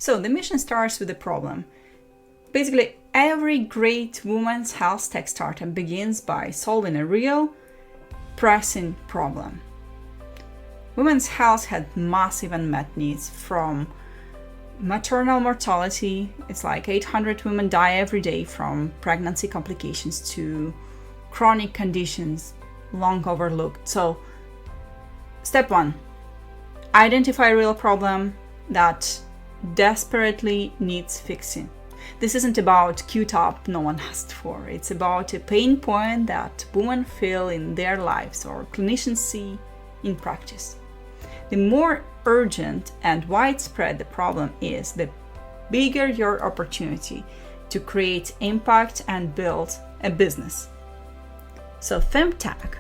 So the mission starts with a problem. Basically, every great women's health tech startup begins by solving a real, pressing problem. Women's health had massive unmet needs, from maternal mortality, it's like 800 women die every day from pregnancy complications, to chronic conditions long overlooked. So, step 1, identify a real problem that desperately needs fixing. This isn't about Q-top no one asked for. It's about a pain point that women feel in their lives or clinicians see in practice. The more urgent and widespread the problem is, the bigger your opportunity to create impact and build a business. So FemTech,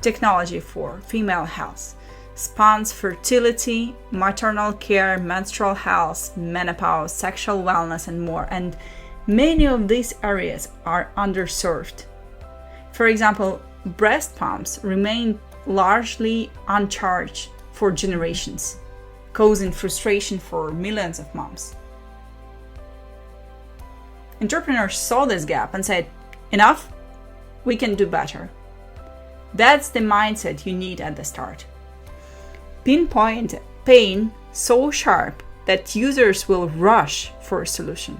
technology for female health, spans fertility, maternal care, menstrual health, menopause, sexual wellness, and more. And many of these areas are underserved. For example, breast pumps remain largely uncharged for generations, causing frustration for millions of moms. Entrepreneurs saw this gap and said, enough, we can do better. That's the mindset you need at the start. Pinpoint pain so sharp that users will rush for a solution.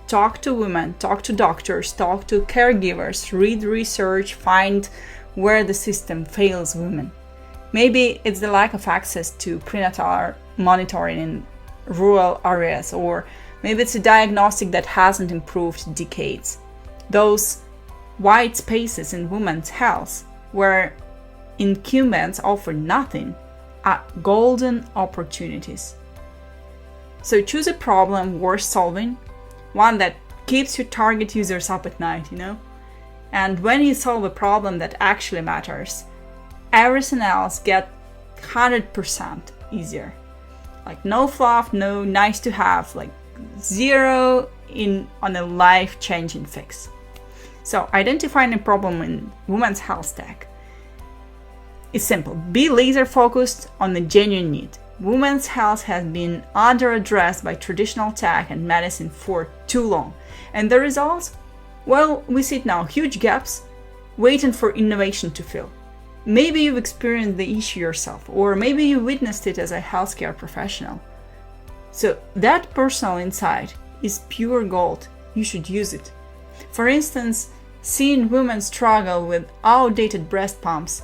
Talk to women, talk to doctors, talk to caregivers, read research, find where the system fails women. Maybe it's the lack of access to prenatal monitoring in rural areas, or maybe it's a diagnostic that hasn't improved in decades. Those white spaces in women's health where incumbents offer nothing are golden opportunities. So choose a problem worth solving, one that keeps your target users up at night, And when you solve a problem that actually matters, everything else gets 100% easier. Like no fluff, no nice to have, like zero in on a life-changing fix. So identifying a problem in women's health tech is simple. Be laser focused on the genuine need. Women's health has been under-addressed by traditional tech and medicine for too long. And the results? Well, we see it now, huge gaps waiting for innovation to fill. Maybe you've experienced the issue yourself, or maybe you witnessed it as a healthcare professional. So that personal insight is pure gold. You should use it. For instance, seeing women struggle with outdated breast pumps,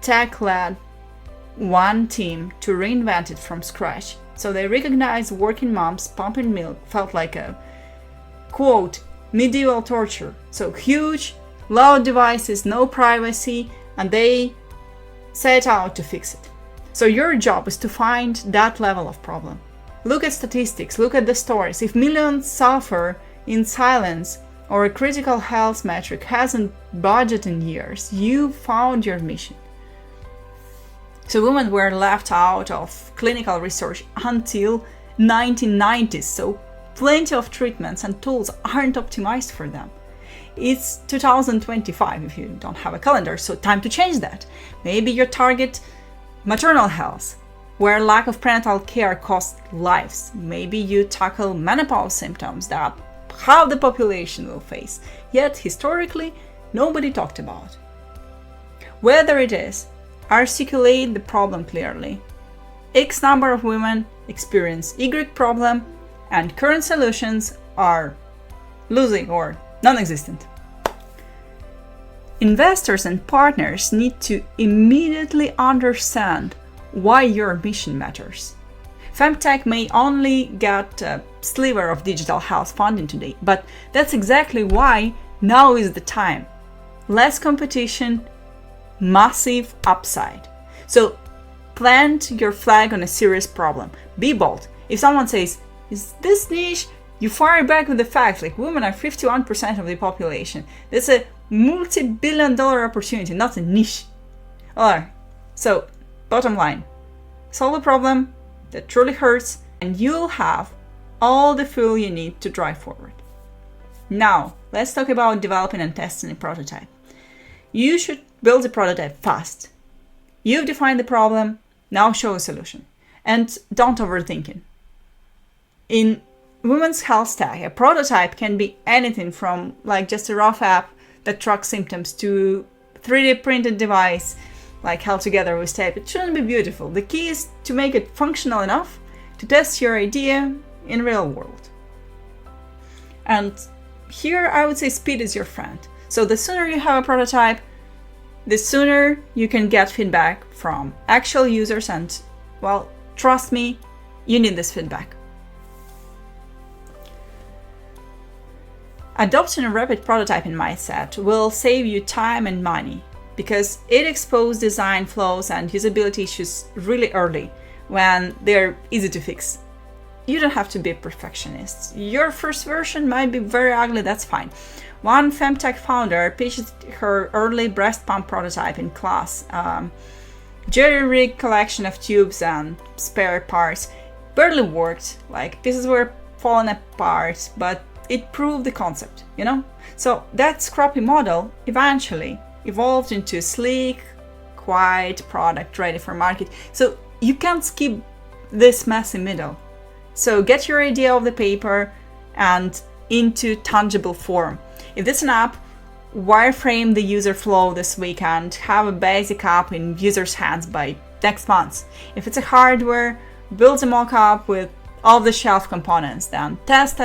tech led one team to reinvent it from scratch. So they recognized working moms pumping milk felt like a, quote, medieval torture. So huge, loud devices, no privacy, and they set out to fix it. So your job is to find that level of problem. Look at statistics, look at the stories. If millions suffer in silence, or a critical health metric hasn't budgeted in years, you found your mission. So women were left out of clinical research until 1990s, so plenty of treatments and tools aren't optimized for them. It's 2025 if you don't have a calendar, so time to change that. Maybe you target maternal health, where lack of prenatal care costs lives. Maybe you tackle menopause symptoms that half the population will face, yet historically nobody talked about. Whether it is, articulate the problem clearly. X number of women experience Y problem, and current solutions are losing or non-existent. Investors and partners need to immediately understand why your mission matters. FemTech may only get a sliver of digital health funding today, but that's exactly why now is the time. Less competition, massive upside. So plant your flag on a serious problem. Be bold. If someone says, is this niche? You fire back with the facts, like women are 51% of the population. That's a multi-billion-dollar opportunity, not a niche. Alright, so bottom line, solve a problem that truly hurts, and you'll have all the fuel you need to drive forward. Now, let's talk about developing and testing a prototype. You should build a prototype fast. You've defined the problem, now show a solution. And don't overthink it. In women's health tech, a prototype can be anything from like just a rough app that tracks symptoms to 3D printed device like held together with tape. It shouldn't be beautiful. The key is to make it functional enough to test your idea in real world. And here I would say speed is your friend. So the sooner you have a prototype, the sooner you can get feedback from actual users, and well, trust me, you need this feedback. Adopting a rapid prototyping mindset will save you time and money because it exposes design flaws and usability issues really early when they're easy to fix. You don't have to be a perfectionist. Your first version might be very ugly, that's fine. One femtech founder pitched her early breast pump prototype in class. Jerry-rigged collection of tubes and spare parts barely worked, like pieces were falling apart, but it proved the concept, you know? So that scrappy model eventually evolved into a sleek, quiet product ready for market. So you can't skip this messy middle. So get your idea of the paper and into tangible form. If this is an app, wireframe the user flow this weekend, have a basic app in users' hands by next month. If it's a hardware, build a mock-up with off-the-shelf components, then test.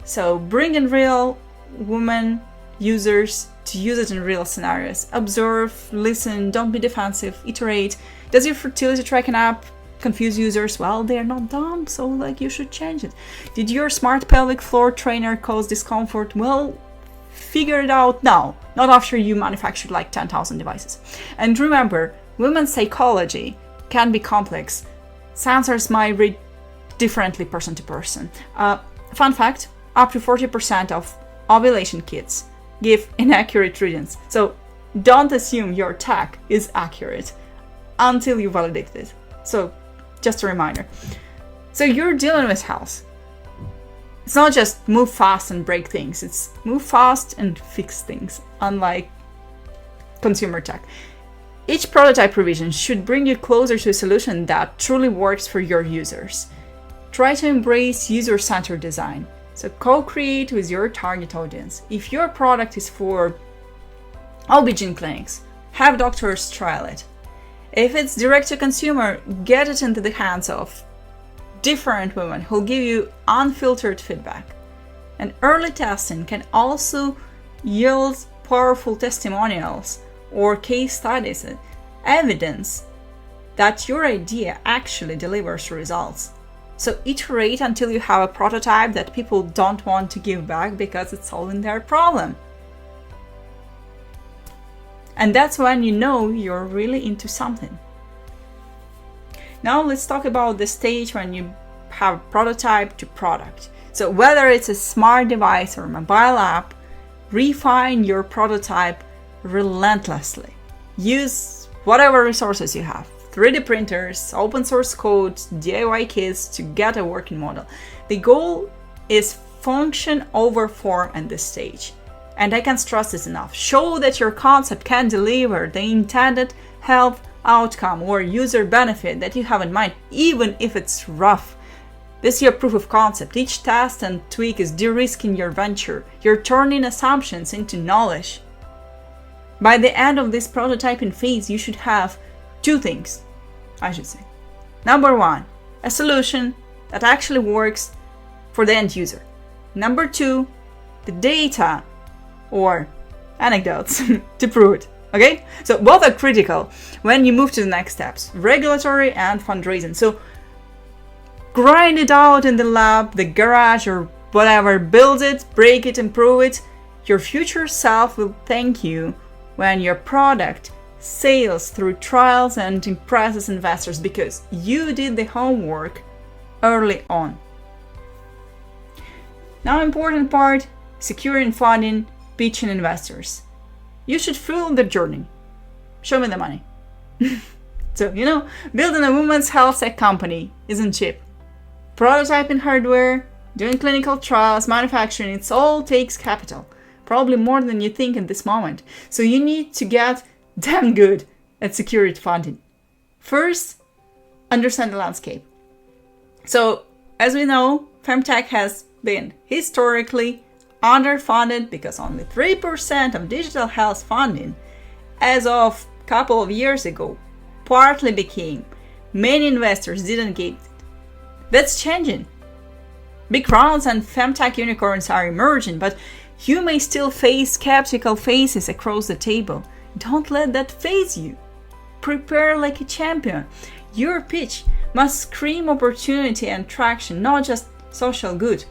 So bring in real women users to use it in real scenarios. Observe, listen, don't be defensive, iterate. Does your fertility tracking app confuse users? Well, they're not dumb, so like you should change it. Did your smart pelvic floor trainer cause discomfort? Well, figure it out now, not after you manufactured like 10,000 devices. And remember, women's psychology can be complex. Sensors might read differently person to person. Fun fact, up to 40% of ovulation kits give inaccurate readings. So don't assume your tech is accurate until you validate it. So just a reminder. So you're dealing with health. It's not just move fast and break things. It's move fast and fix things, unlike consumer tech. Each prototype revision should bring you closer to a solution that truly works for your users. Try to embrace user-centered design. So co-create with your target audience. If your product is for OB/GYN clinics, have doctors trial it. If it's direct to consumer, get it into the hands of different women who'll give you unfiltered feedback. And early testing can also yield powerful testimonials or case studies, evidence that your idea actually delivers results. So iterate until you have a prototype that people don't want to give back because it's solving their problem. And that's when you know you're really into something. Now let's talk about the stage when you have prototype to product. So whether it's a smart device or a mobile app, refine your prototype relentlessly. Use whatever resources you have. 3D printers, open source code, DIY kits to get a working model. The goal is function over form at this stage. And I can't stress this enough. Show that your concept can deliver the intended health outcome or user benefit that you have in mind, even if it's rough. This is your proof of concept. Each test and tweak is de-risking your venture. You're turning assumptions into knowledge. By the end of this prototyping phase, you should have two things, I should say. Number one, a solution that actually works for the end user. Number two, the data or anecdotes to prove it. Okay? So both are critical when you move to the next steps, regulatory and fundraising. So grind it out in the lab, the garage, or whatever. Build it, break it, improve it. Your future self will thank you when your product sails through trials and impresses investors because you did the homework early on. Now, important part, securing funding, pitching investors. You should fuel the journey. Show me the money. So, building a women's health tech company isn't cheap. Prototyping hardware, doing clinical trials, manufacturing, it all takes capital. Probably more than you think at this moment. So you need to get damn good at securing funding. First, understand the landscape. So, as we know, Femtech has been historically underfunded because only 3% of digital health funding, as of a couple of years ago, partly became many investors didn't get it. That's changing. Big rounds and Femtech unicorns are emerging, but you may still face skeptical faces across the table. Don't let that faze you. Prepare like a champion. Your pitch must scream opportunity and traction, not just social good.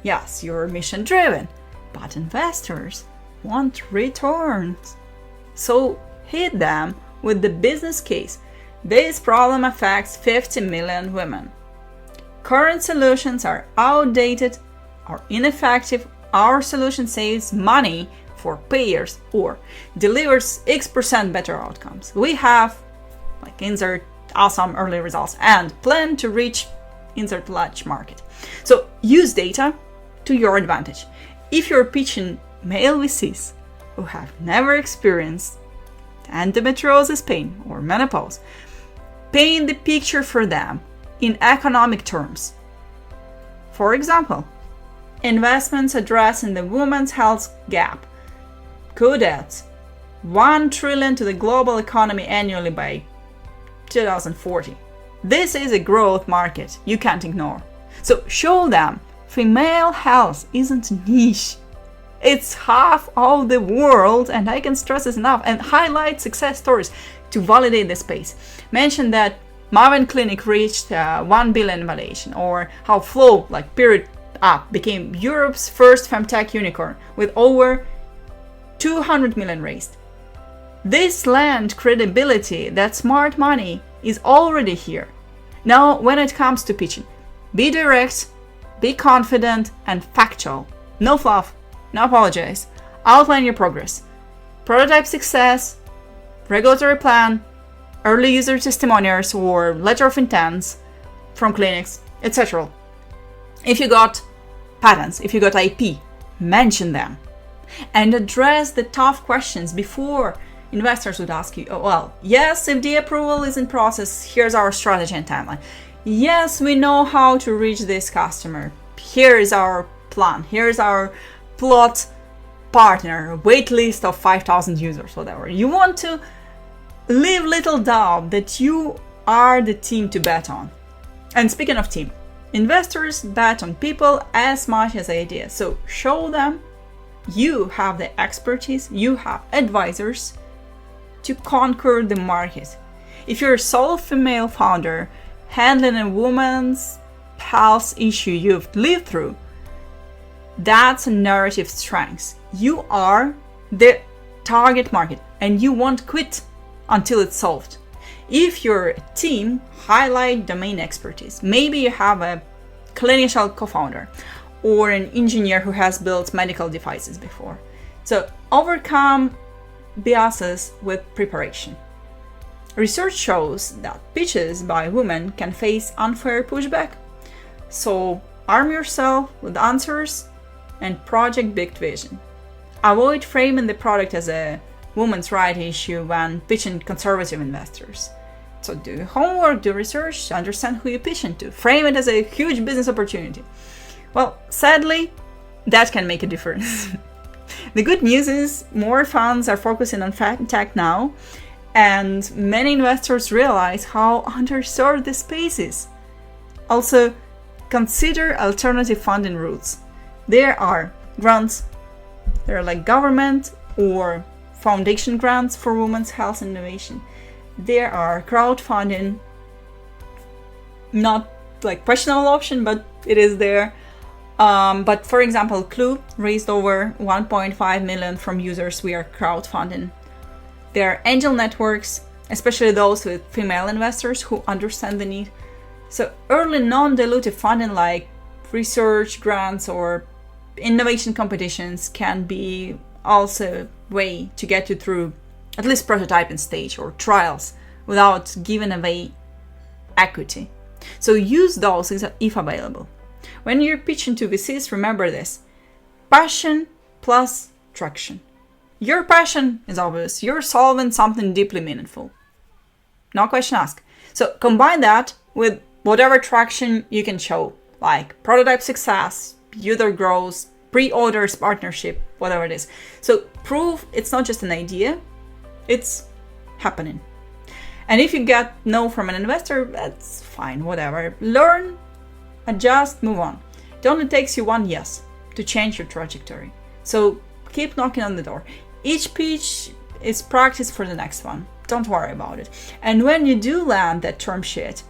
Yes, you're mission driven, but investors want returns. So hit them with the business case. This problem affects 50 million women. Current solutions are outdated or ineffective. Our solution saves money for payers or delivers X% better outcomes. We have insert awesome early results and plan to reach insert large market. So use data to your advantage. If you're pitching male VCs who have never experienced endometriosis pain or menopause, paint the picture for them in economic terms. For example, investments addressing the women's health gap could add $1 trillion to the global economy annually by 2040. This is a growth market you can't ignore. So show them female health isn't niche. It's half of the world, and I can stress this enough, and highlight success stories to validate the space. Mention that Maven Clinic reached 1 billion valuation, or how Flow, Period Up, became Europe's first Femtech unicorn with over 200 million raised. This lend credibility that smart money is already here. Now, when it comes to pitching, be direct, be confident, and factual. No fluff, no apologize. Outline your progress. Prototype success, regulatory plan, early user testimonials or letter of intents from clinics, etc. If you got patents, if you got IP, mention them. And address the tough questions before investors would ask you, oh, well, yes, if the approval is in process, here's our strategy and timeline. Yes, we know how to reach this customer. Here is our plan. Here's our plot partner, wait list of 5,000 users, whatever. You want to leave little doubt that you are the team to bet on. And speaking of team, investors bet on people as much as ideas. So show them you have the expertise, you have advisors to conquer the market. If you're a sole female founder handling a woman's health issue you've lived through, that's a narrative strength. You are the target market and you won't quit until it's solved. If you're a team, highlight domain expertise. Maybe you have a clinical co-founder or an engineer who has built medical devices before. So overcome biases with preparation. Research shows that pitches by women can face unfair pushback. So arm yourself with answers and project big vision. Avoid framing the product as a women's right issue when pitching conservative investors. So do your homework, do research, understand who you're pitching to. Frame it as a huge business opportunity. Well, sadly, that can make a difference. The good news is more funds are focusing on Femtech now, and many investors realize how underserved this space is. Also, consider alternative funding routes. There are grants, there are government or foundation grants for women's health innovation. There are crowdfunding, not questionable option, but it is there. But for example, Clue raised over 1.5 million from users we are crowdfunding. There are angel networks, especially those with female investors who understand the need. So early non-dilutive funding like research grants or innovation competitions can be also a way to get you through at least prototyping stage or trials without giving away equity. So use those if available. When you're pitching to VCs, remember this: passion plus traction. Your passion is obvious. You're solving something deeply meaningful. No question asked. So combine that with whatever traction you can show, like prototype success, user growth, pre-orders, partnership, whatever it is. So prove it's not just an idea, it's happening. And if you get no from an investor, that's fine, whatever. Learn, adjust, move on. It only takes you one yes to change your trajectory. So keep knocking on the door. Each pitch is practice for the next one. Don't worry about it. And when you do land that term sheet,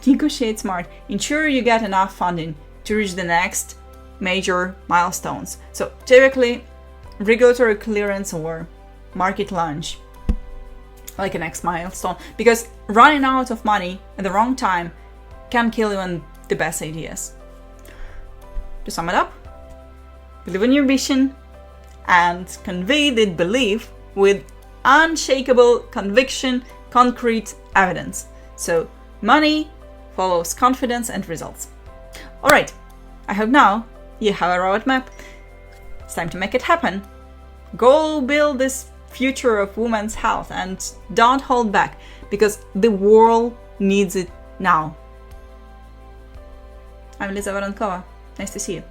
negotiate smart. Ensure you get enough funding to reach the next major milestones. So typically, regulatory clearance or market launch, like a next milestone, because running out of money at the wrong time can kill even the best ideas. To sum it up, believe in your vision and convey that belief with unshakable conviction, concrete evidence. So money follows confidence and results. All right, I hope now you have a roadmap. It's time to make it happen. Go build this future of women's health and don't hold back, because the world needs it now. I'm Liza Voronkova. Nice to see you.